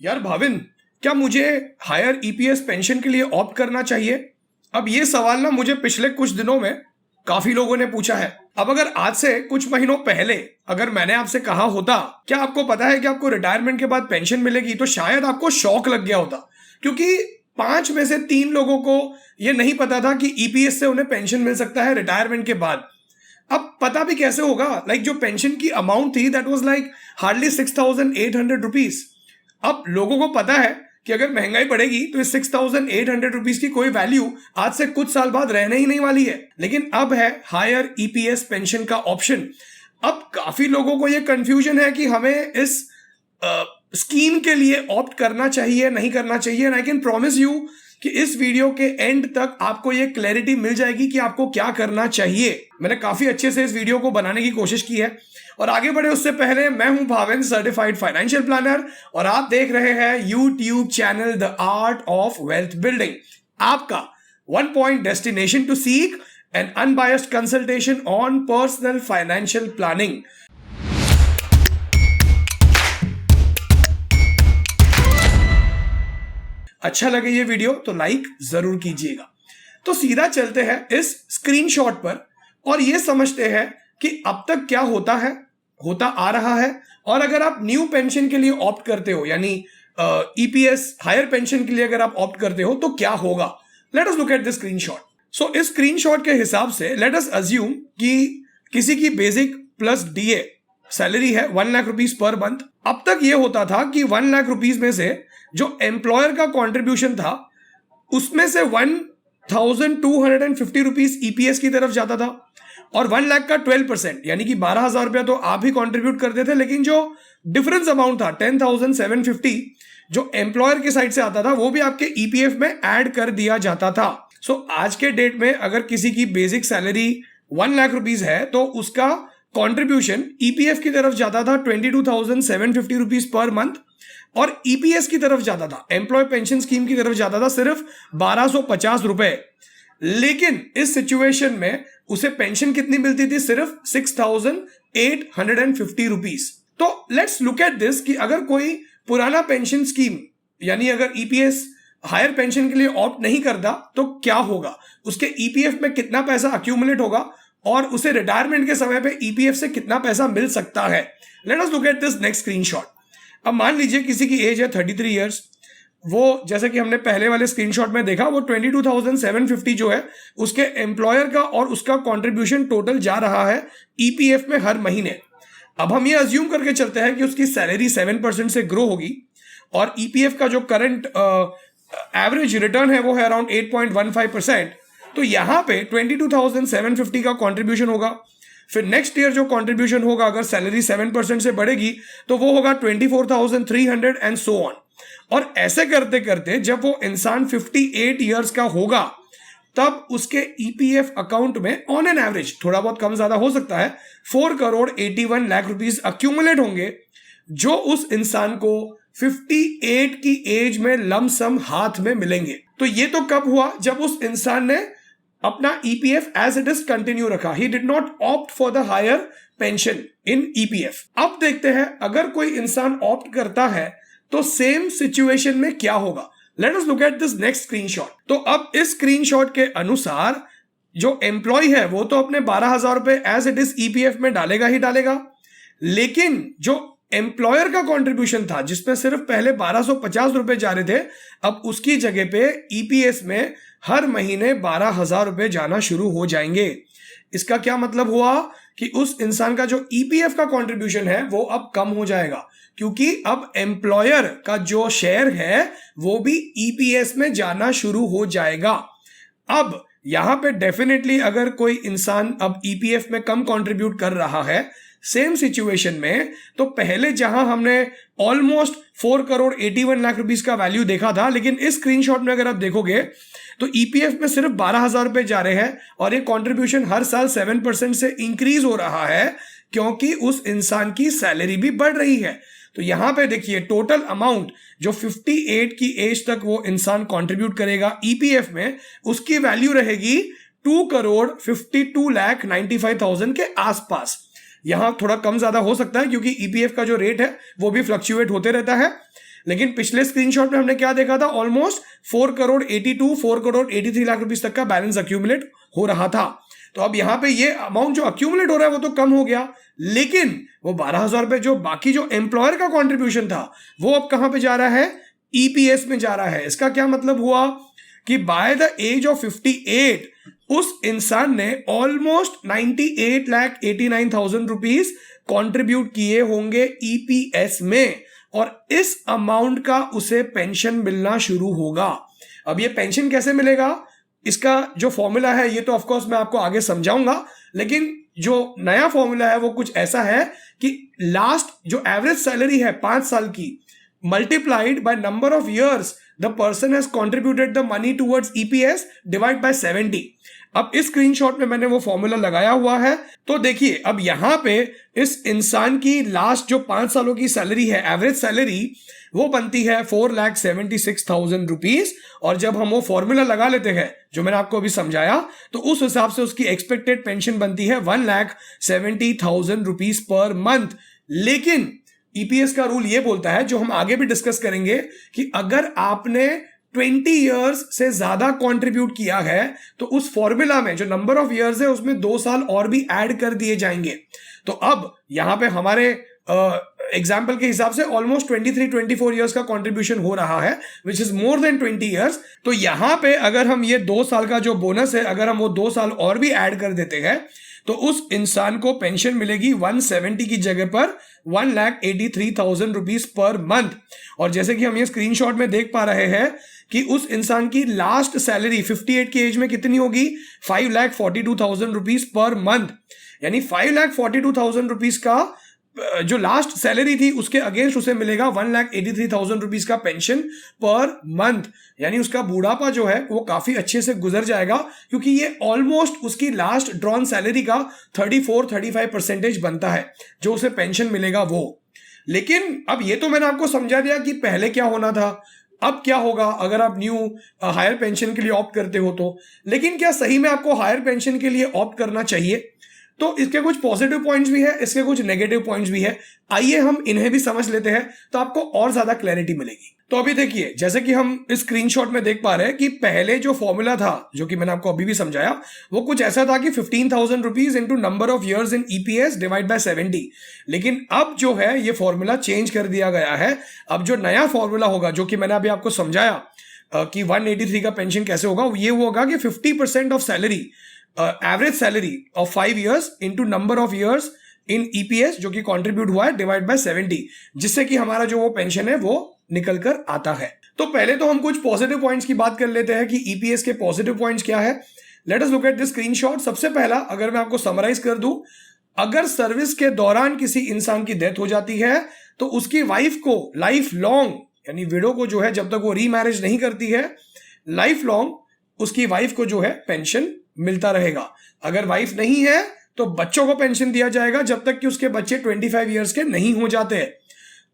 यार भाविन, क्या मुझे हायर ईपीएस पेंशन के लिए ऑप्ट करना चाहिए? अब ये सवाल ना मुझे पिछले कुछ दिनों में काफी लोगों ने पूछा है। अब अगर आज से कुछ महीनों पहले अगर मैंने आपसे कहा होता क्या आपको पता है कि आपको रिटायरमेंट के बाद पेंशन मिलेगी, तो शायद आपको शॉक लग गया होता, क्योंकि 5 में से 3 लोगों को यह नहीं पता था कि ईपीएस से उन्हें पेंशन मिल सकता है रिटायरमेंट के बाद। अब पता भी कैसे होगा? जो पेंशन की अमाउंट थी दैट वाज हार्डली 6,800 रुपीज। अब लोगों को पता है कि अगर महंगाई बढ़ेगी तो इस 6,800 रुपीज की कोई वैल्यू आज से कुछ साल बाद रहने ही नहीं वाली है। लेकिन अब है हायर ईपीएस पेंशन का ऑप्शन। अब काफी लोगों को यह कंफ्यूजन है कि हमें इस स्कीम के लिए ऑप्ट करना चाहिए नहीं करना चाहिए। And I can promise you कि इस वीडियो के एंड तक आपको ये क्लैरिटी मिल जाएगी कि आपको क्या करना चाहिए। मैंने काफी अच्छे से इस वीडियो को बनाने की कोशिश की है। और आगे बढ़े उससे पहले, मैं हूं भाविन, सर्टिफाइड फाइनेंशियल प्लानर, और आप देख रहे हैं YouTube channel the art of wealth building, आपका 1 point destination to seek an unbiased consultation on personal financial planning. अच्छा लगे ये वीडियो तो लाइक जरूर कीजिएगा। तो सीधा चलते हैं इस स्क्रीनशॉट पर और ये समझते हैं कि अब तक क्या होता आ रहा है, और अगर आप न्यू पेंशन के लिए ऑप्ट करते हो, यानी ईपीएस हायर पेंशन के लिए अगर आप ऑप्ट करते हो तो क्या होगा। Let us look at this screenshot. So इस स्क्रीनशॉट के हिसाब से लेट अस अज्यूम कि किसी की बेसिक प्लस डीए सैलरी है 1 लाख रुपीज पर मंथ। अब तक ये होता था कि 1 लाख रुपीज में से जो एम्प्लॉयर का कॉन्ट्रीब्यूशन था उसमें से 1,250 रुपीज ईपीएस की तरफ जाता था, और 1 लाख का 12% यानी कि 12,000 रुपया तो आप ही कंट्रीब्यूट करते थे, लेकिन जो डिफरेंस अमाउंट था 10,750 जो एम्प्लॉयर की साइड से आता था वो भी आपके ईपीएफ में ऐड कर दिया जाता था। सो आज के डेट में अगर किसी की बेसिक सैलरी 1 लाख रुपीज है तो उसका कंट्रीब्यूशन ईपीएफ की तरफ जाता था 22,750 रुपीज पर मंथ, और ईपीएस की तरफ जाता था, एम्प्लॉय पेंशन स्कीम की तरफ जाता था सिर्फ 1,250 रुपए। लेकिन इस सिचुएशन में उसे पेंशन कितनी मिलती थी? सिर्फ 6,850 रुपीज। तो लेट्स लुक एट दिस कि अगर कोई पुराना पेंशन स्कीम यानी अगर ईपीएस हायर पेंशन के लिए ऑप्ट नहीं करता तो क्या होगा, उसके ईपीएफ में कितना पैसा अक्यूमुलेट होगा, और उसे रिटायरमेंट के समय पे ईपीएफ से कितना पैसा मिल सकता है। Late us look at this next screenshot. अब मान लीजिए किसी की एज है 33 इयर्स। वो जैसे कि हमने पहले वाले स्क्रीनशॉट में देखा, वो 22,750 जो है उसके एम्प्लॉयर का और उसका कंट्रीब्यूशन टोटल जा रहा है ईपीएफ में हर महीने। अब हम ये अज्यूम करके चलते हैं कि उसकी सैलरी 7% से ग्रो होगी, और ईपीएफ का जो करंट एवरेज रिटर्न है वो है अराउंड 8.15%। तो यहां पे 22,750 का कंट्रीब्यूशन होगा। फिर नेक्स्ट ईयर जो कंट्रीब्यूशन होगा, अगर सैलरी 7% से बढ़ेगी तो वो होगा 24,300 एंड सो ऑन। और ऐसे करते करते जब वो इंसान 58 इयर्स का होगा तब उसके ईपीएफ अकाउंट में ऑन एन एवरेज, थोड़ा बहुत कम ज्यादा हो सकता है, 4,81 लाख रुपीस अक्यूमुलेट होंगे, जो उस इंसान को 58 की एज में लमसम हाथ में मिलेंगे। तो ये तो कब हुआ? जब उस इंसान ने अपना EPF as it is continue रखा। He did not opt for the higher pension in EPF. अब देखते हैं अगर कोई इंसान ऑप्ट करता है तो सेम सिचुएशन में क्या होगा। Let us look at this next screenshot. तो अब इस स्क्रीनशॉट के अनुसार जो एम्प्लॉय है वो तो अपने 12,000 रुपए एज इट इज ईपीएफ में डालेगा ही डालेगा, लेकिन जो एम्प्लॉयर का कंट्रीब्यूशन था जिसमें सिर्फ पहले 1,250 रुपए जा रहे थे, अब उसकी जगह पे ईपीएस में हर महीने 12,000 रुपए जाना शुरू हो जाएंगे। इसका क्या मतलब हुआ कि उस इंसान का जो ईपीएफ का कंट्रीब्यूशन है वो अब कम हो जाएगा, क्योंकि अब एम्प्लॉयर का जो शेयर है वो भी ईपीएस में जाना शुरू हो जाएगा। अब यहां पे डेफिनेटली अगर कोई इंसान अब ईपीएफ में कम कंट्रीब्यूट कर रहा है सेम सिचुएशन में, तो पहले जहां हमने ऑलमोस्ट 4,81 लाख रुपीस का वैल्यू देखा था, लेकिन इस स्क्रीनशॉट में अगर आप देखोगे तो ईपीएफ में सिर्फ 12,000 रुपए जा रहे हैं, और ये कंट्रीब्यूशन हर साल 7% से इंक्रीज हो रहा है क्योंकि उस इंसान की सैलरी भी बढ़ रही है। तो यहां पे देखिए टोटल अमाउंट जो 58 की एज तक वो इंसान कंट्रीब्यूट करेगा ईपीएफ में, उसकी वैल्यू रहेगी 2,52,95,000 के आसपास। यहां थोड़ा कम ज्यादा हो सकता है क्योंकि ईपीएफ का जो रेट है वो भी फ्लक्चुएट होते रहता है। लेकिन पिछले स्क्रीनशॉट में हमने क्या देखा था, ऑलमोस्ट 4 करोड़ 82, 4 करोड़ 83 लाख रुपीस तक का बैलेंस अक्यूमुलेट हो रहा था। तो अब यहां पे ये अमाउंट जो अक्यूमुलेट हो रहा है वो तो कम हो गया, लेकिन वो 12,000 रुपए जो बाकी जो एम्प्लॉयर का कॉन्ट्रीब्यूशन था वो अब कहां पे जा रहा है, ईपीएस में जा रहा है। इसका क्या मतलब हुआ कि बाय द एज ऑफ 58 उस इंसान ने ऑलमोस्ट 98,89,000 रुपीस कॉन्ट्रीब्यूट किए होंगे ईपीएस में, और इस अमाउंट का उसे पेंशन मिलना शुरू होगा। अब ये पेंशन कैसे मिलेगा, इसका जो फॉर्मूला है ये तो ऑफ कोर्स मैं आपको आगे समझाऊंगा, लेकिन जो नया फॉर्मूला है वो कुछ ऐसा है कि लास्ट जो एवरेज सैलरी है 5 साल की, multiplied by number of years the person has contributed the money towards EPS divide by 70। अब इस स्क्रीनशॉट में मैंने वो फॉर्मूला लगाया हुआ है। तो देखिए अब यहां पे इस इंसान की लास्ट जो 5 सालों की सैलरी है, एवरेज सैलरी, वो बनती है 4,76,000 रुपीस, और जब हम वो फॉर्मूला लगा लेते हैं जो मैंने आपको अभी समझाया, तो उस हिसाब से उसकी एक्सपेक्टेड पेंशन बनती है 1,70,000 रुपीस पर मंथ। लेकिन ईपीएस का रूल ये बोलता है, जो हम आगे भी डिस्कस करेंगे, कि अगर आपने 20 इयर्स से ज्यादा कंट्रीब्यूट किया है तो उस फॉर्मूला में जो नंबर ऑफ इयर्स है उसमें 2 साल और भी ऐड कर दिए जाएंगे। तो अब यहां पे हमारे एग्जाम्पल के हिसाब से ऑलमोस्ट 23-24 इयर्स का कंट्रीब्यूशन हो रहा है, which is more than 20 years. तो यहां पे अगर हम ये 2 साल का जो बोनस है, अगर हम वो 2 साल और भी ऐड कर देते हैं तो उस इंसान को पेंशन मिलेगी 170 की जगह पर 1,83,000 रुपीस पर मंथ। और जैसे कि हम ये स्क्रीनशॉट में देख पा रहे हैं कि उस इंसान की लास्ट सैलरी 58 की एज में कितनी होगी, 5,42,000 रुपीस पर मंथ। यानी 5,42,000 रुपीस का जो लास्ट सैलरी थी उसके अगेंस्ट उसे मिलेगा 1,83,000 रुपीस का पेंशन पर मंथ। यानी उसका बुढ़ापा जो है वो काफी अच्छे से गुजर जाएगा, क्योंकि ये ऑलमोस्ट उसकी लास्ट ड्रॉन सैलरी का 34-35% बनता है जो उसे पेंशन मिलेगा वो। लेकिन अब ये तो मैंने आपको समझा दिया कि पहले क्या होना था, अब क्या होगा अगर आप न्यू हायर पेंशन के लिए ऑप्ट करते हो तो। लेकिन क्या सही में आपको हायर पेंशन के लिए ऑप्ट करना चाहिए? तो इसके कुछ पॉजिटिव पॉइंट्स भी है, इसके कुछ नेगेटिव पॉइंट्स भी है। आइए हम इन्हें भी समझ लेते हैं तो आपको और ज्यादा क्लैरिटी मिलेगी। तो अभी देखिए, जैसे कि हम इस स्क्रीनशॉट में देख पा रहे हैं कि पहले जो फॉर्मूला था, जो कि मैंने आपको अभी भी समझाया, वो कुछ ऐसा था कि 15,000 rupees into number of years in EPS divide by 70। लेकिन अब जो है ये फॉर्मूला चेंज कर दिया गया है। अब जो नया फॉर्मूला होगा, जो कि मैंने अभी आपको समझाया कि 183 का पेंशन कैसे होगा, ये होगा कि 50% of salary, average salary of 5 years into number of years in EPS जो कि कंट्रीब्यूट हुआ है डिवाइड बाय 70, जिससे कि हमारा जो वो पेंशन है वो निकल कर आता है। तो पहले तो हम कुछ पॉजिटिव पॉइंट्स की बात कर लेते हैं कि ईपीएस के पॉजिटिव पॉइंट्स क्या है। Late us look at this screenshot. सबसे पहला, अगर मैं आपको समराइज कर दूं, अगर सर्विस के दौरान किसी इंसान की डेथ हो जाती है तो उसकी वाइफ को लाइफ लॉन्ग, यानी विडो को जो है जब तक वो रीमैरिज नहीं करती है, लाइफ लॉन्ग उसकी वाइफ को जो है पेंशन मिलता रहेगा। अगर वाइफ नहीं है तो बच्चों को पेंशन दिया जाएगा जब तक कि उसके बच्चे 25 इयर्स के नहीं हो जाते।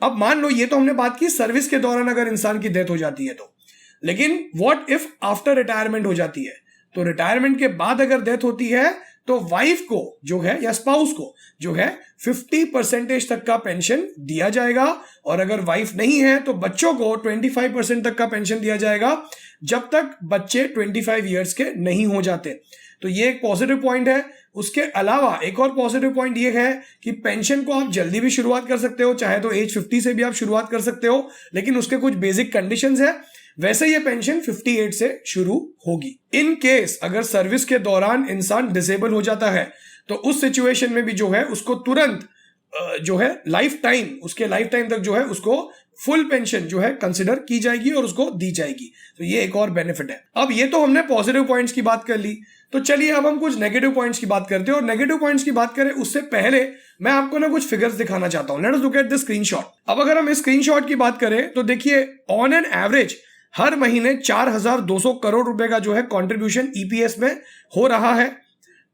अब मान लो, ये तो हमने बात की सर्विस के दौरान अगर इंसान की डेथ हो जाती है तो, लेकिन व्हाट इफ आफ्टर रिटायरमेंट हो जाती है? तो रिटायरमेंट के बाद अगर डेथ होती है तो वाइफ को जो है या स्पाउस को जो है 50% तक का पेंशन दिया जाएगा, और अगर वाइफ नहीं है तो बच्चों को 25% तक का पेंशन दिया जाएगा जब तक बच्चे 25 इयर्स के नहीं हो जाते। तो ये एक पॉजिटिव पॉइंट है। उसके अलावा एक और पॉजिटिव पॉइंट ये है कि पेंशन को आप जल्दी भी शुरुआत कर सकते हो, चाहे तो एज 50 से भी आप शुरुआत कर सकते हो, लेकिन उसके कुछ बेसिक कंडीशंस है। वैसे ये पेंशन 58 से शुरू होगी। इन केस अगर सर्विस के दौरान इंसान डिसेबल हो जाता है तो उस सिचुएशन में भी जो है उसको तुरंत जो है लाइफ टाइम, उसके लाइफ टाइम तक जो है उसको फुल पेंशन जो है कंसिडर की जाएगी और उसको दी जाएगी। तो ये एक और बेनिफिट है। अब ये तो हमने पॉजिटिव पॉइंट्स की बात कर ली, तो चलिए अब हम कुछ नेगेटिव पॉइंट्स की बात करते हैं। और नेगेटिव पॉइंट्स की बात करें उससे पहले मैं आपको ना कुछ फिगर्स दिखाना चाहता हूं। Late us look at this screenshot. अब अगर हम इस स्क्रीनशॉट की बात करें तो देखिए, ऑन एन एवरेज हर महीने 4,200 करोड़ रुपए का जो है कंट्रीब्यूशन ईपीएस में हो रहा है।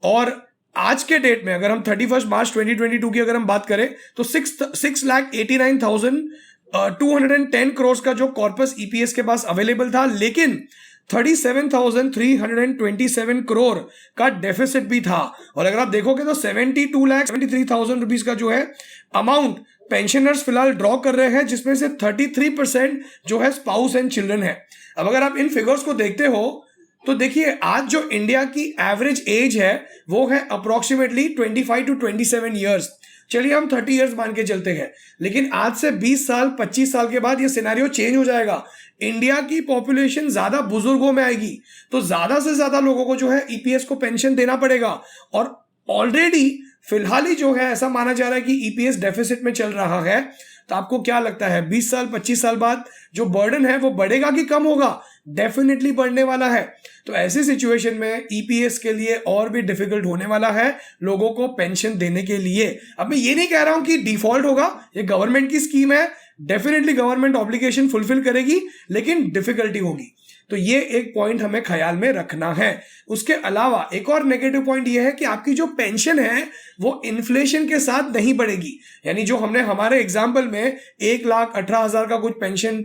और आज के डेट में अगर हम 31 मार्च 2022 की अगर हम बात करें तो 6,89,210 करोड़ का जो कॉर्पस ईपीएस के पास अवेलेबल था, लेकिन 37,327 करोड़ का डेफिसिट भी था। और अगर आप देखोगे तो 72,73,000 रुपीज का जो है अमाउंट पेंशनर्स फिलहाल ड्रॉ कर रहे हैं, जिसमें से 33% जो है स्पाउस एंड चिल्ड्रन है। अब अगर आप इन फिगर्स को देखते हो तो देखिए आज जो इंडिया की एवरेज एज है वो है अप्रोक्सीमेटली 25 to 27 ईयर्स। चलिए हम 30 ईयर्स मान के चलते हैं, लेकिन आज से 20 साल 25 साल के बाद ये सिनेरियो चेंज हो जाएगा। इंडिया की पॉपुलेशन ज्यादा बुजुर्गों में आएगी, तो ज्यादा से ज्यादा लोगों को जो है ईपीएस को पेंशन देना पड़ेगा। और ऑलरेडी फिलहाल ही जो है ऐसा माना जा रहा है कि ईपीएस डेफिसिट में चल रहा है। तो आपको क्या लगता है 20 साल 25 साल बाद जो बर्डन है वो बढ़ेगा कि कम होगा? डेफिनेटली बढ़ने वाला है। तो ऐसी सिचुएशन में ईपीएस के लिए और भी डिफिकल्ट होने वाला है लोगों को पेंशन देने के लिए। अब मैं ये नहीं कह रहा हूं कि डिफॉल्ट होगा, ये गवर्नमेंट की स्कीम है, डेफिनेटली गवर्नमेंट ऑब्लिगेशन फुलफिल करेगी, लेकिन डिफिकल्टी होगी। तो ये एक पॉइंट हमें ख्याल में रखना है। उसके अलावा एक और नेगेटिव पॉइंट ये है कि आपकी जो पेंशन है वो इन्फ्लेशन के साथ नहीं बढ़ेगी। यानी जो हमने हमारे एग्जाम्पल में 1,18,000 का कुछ पेंशन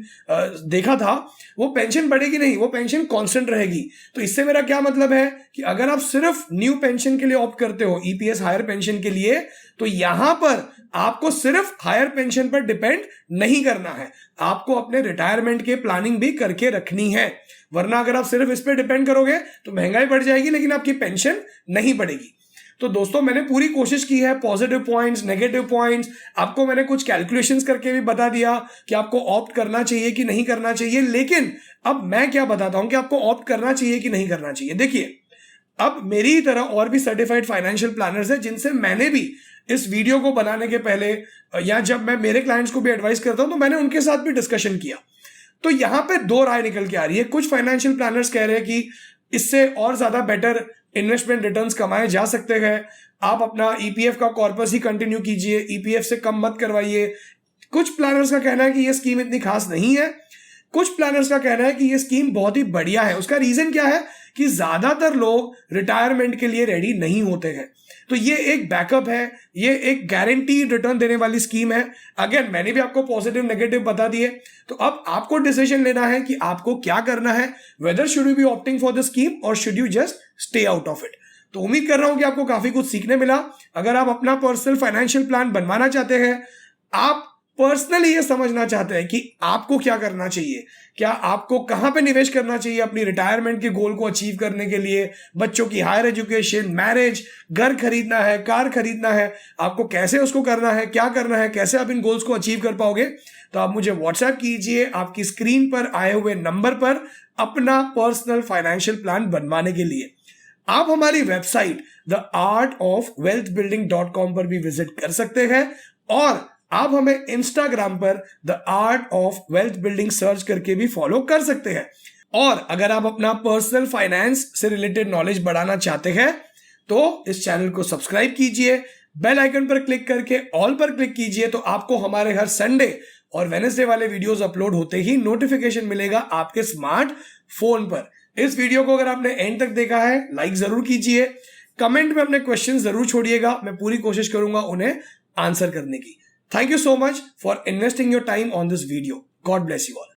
देखा था, वो पेंशन बढ़ेगी नहीं, वो पेंशन कांस्टेंट रहेगी। तो इससे मेरा क्या मतलब है कि अगर आप सिर्फ न्यू पेंशन के लिए ऑप्ट करते हो, ईपीएस हायर पेंशन के लिए, तो यहां पर आपको सिर्फ हायर पेंशन पर डिपेंड नहीं करना है, आपको अपने रिटायरमेंट के प्लानिंग भी करके रखनी है। वरना अगर आप सिर्फ इस पे डिपेंड करोगे तो महंगाई बढ़ जाएगी लेकिन आपकी पेंशन नहीं बढ़ेगी। तो दोस्तों मैंने पूरी कोशिश की है, पॉजिटिव पॉइंट्स, नेगेटिव पॉइंट्स, आपको मैंने कुछ कैलकुलेशंस करके भी बता दिया कि आपको ऑप्ट करना चाहिए कि नहीं करना चाहिए। लेकिन अब मैं क्या बताता हूं कि आपको ऑप्ट करना चाहिए कि नहीं करना चाहिए। देखिए, अब मेरी तरह और भी सर्टिफाइड फाइनेंशियल प्लानर्स हैं जिनसे मैंने भी इस वीडियो को बनाने के पहले या जब मैं मेरे क्लाइंट्स को भी एडवाइस करता हूं तो मैंने उनके साथ भी डिस्कशन किया। तो यहां पे दो राय निकल के आ रही है। कुछ फाइनेंशियल प्लानर्स कह रहे हैं कि इससे और ज्यादा बेटर इन्वेस्टमेंट रिटर्न्स कमाए जा सकते हैं, आप अपना ईपीएफ का कॉर्पस ही कंटिन्यू कीजिए, ईपीएफ से कम मत करवाइए। कुछ प्लानर्स का कहना है कि यह स्कीम इतनी खास नहीं है, कुछ प्लानर्स का कहना है कि यह स्कीम बहुत ही बढ़िया है। उसका रीजन क्या है कि ज्यादातर लोग रिटायरमेंट के लिए रेडी नहीं होते हैं। तो ये एक बैकअप है, ये एक गारंटीड रिटर्न देने वाली स्कीम है। अगेन मैंने भी आपको पॉजिटिव नेगेटिव बता दिए, तो अब आपको डिसीजन लेना है कि आपको क्या करना है, whether should you be opting for the scheme और should you just stay out of it. तो उम्मीद कर रहा हूं कि आपको काफी कुछ सीखने मिला। अगर आप अपना पर्सनल फाइनेंशियल प्लान बनवाना चाहते हैं, आप पर्सनली ये समझना चाहते हैं कि आपको क्या करना चाहिए, क्या आपको कहां पे निवेश करना चाहिए अपनी रिटायरमेंट के गोल को अचीव करने के लिए, बच्चों की हायर एजुकेशन, मैरिज, घर खरीदना है, कार खरीदना है, आपको कैसे उसको करना है, क्या करना है, कैसे आप इन गोल्स को अचीव कर पाओगे, तो आप मुझे व्हाट्सएप कीजिए आपकी स्क्रीन पर आए हुए नंबर पर अपना पर्सनल फाइनेंशियल प्लान बनवाने के लिए। आप हमारी वेबसाइट theartofwealthbuilding.com पर भी विजिट कर सकते हैं और आप हमें इंस्टाग्राम पर the art of wealth building search करके भी फॉलो कर सकते हैं। और अगर आप अपना पर्सनल फाइनेंस से रिलेटेड नॉलेज बढ़ाना चाहते हैं तो इस चैनल को सब्सक्राइब कीजिए, बेल आइकन पर क्लिक करके ऑल पर क्लिक कीजिए, तो आपको हमारे हर संडे और वेडनेसडे वाले वीडियोस अपलोड होते ही नोटिफिकेशन मिलेगा आपके स्मार्ट फोन पर। इस वीडियो को अगर आपने एंड तक देखा है, लाइक जरूर कीजिए, कमेंट में अपने क्वेश्चन जरूर छोड़िएगा, मैं पूरी कोशिश करूंगा उन्हें आंसर करने की। Thank you so much for investing your time on this video. God bless you all.